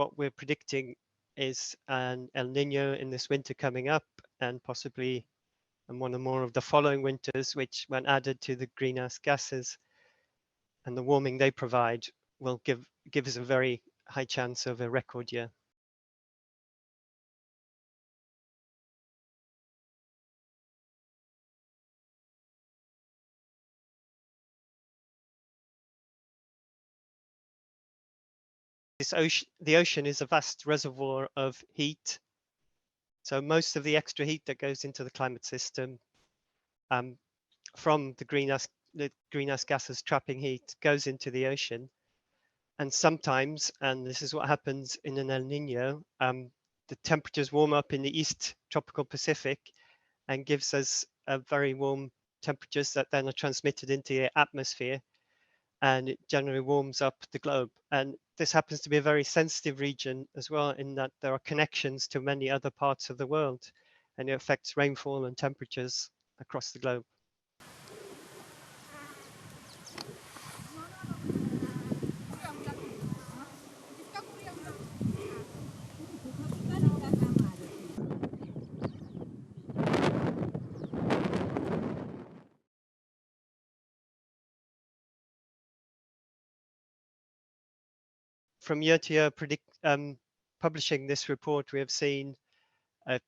what we're predicting is an El Nino in this winter coming up, and possibly one or more of the following winters, which, when added to the greenhouse gases and the warming they provide, will give us a very high chance of a record year. The ocean is a vast reservoir of heat. So most of the extra heat that goes into the climate system from the greenhouse gases trapping heat goes into the ocean. And sometimes, and this is what happens in an El Nino, the temperatures warm up in the East tropical Pacific and gives us very warm temperatures that then are transmitted into the atmosphere, and it generally warms up the globe. And this happens to be a very sensitive region as well, in that there are connections to many other parts of the world, and it affects rainfall and temperatures across the globe. From year to year, publishing this report, we have seen a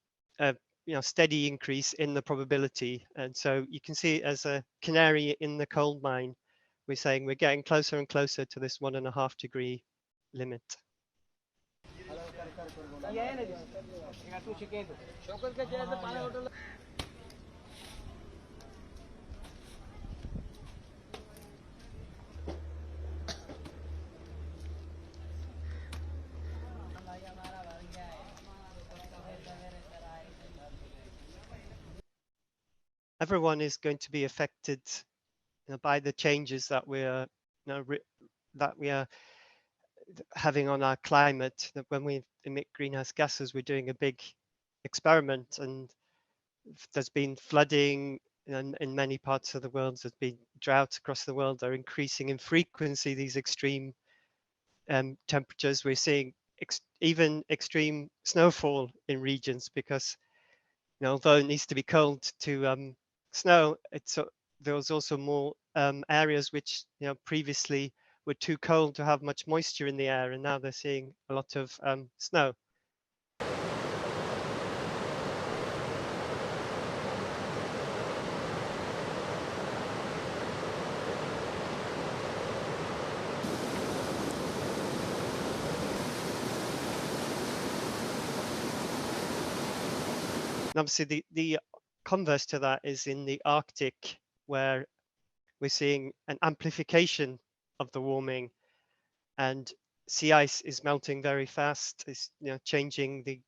steady increase in the probability. And so you can see, as a canary in the coal mine, we're saying we're getting closer and closer to this 1.5 degree limit. Everyone is going to be affected by the changes that we are having on our climate. That when we emit greenhouse gases, we're doing a big experiment, and there's been flooding in many parts of the world. There's been droughts across the world. They're increasing in frequency, these extreme temperatures. We're seeing even extreme snowfall in regions, because although it needs to be cold to snow, there was also more areas which previously were too cold to have much moisture in the air, and now they're seeing a lot of snow. And obviously, the converse to that is in the Arctic, where we're seeing an amplification of the warming, and sea ice is melting very fast. It's changing the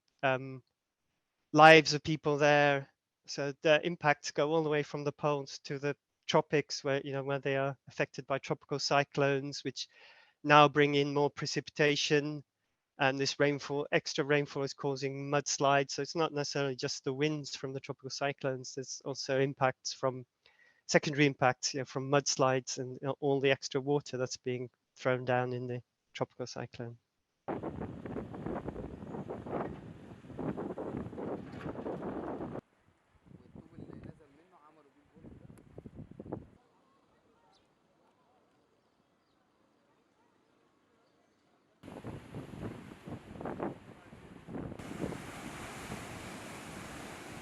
lives of people there. So the impacts go all the way from the poles to the tropics, where where they are affected by tropical cyclones, which now bring in more precipitation. And this extra rainfall is causing mudslides. So it's not necessarily just the winds from the tropical cyclones. There's also impacts from secondary impacts, from mudslides and all the extra water that's being thrown down in the tropical cyclone.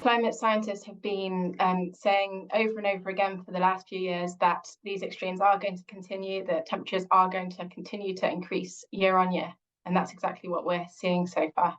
Climate scientists have been saying over and over again for the last few years that these extremes are going to continue, that temperatures are going to continue to increase year on year. And that's exactly what we're seeing so far.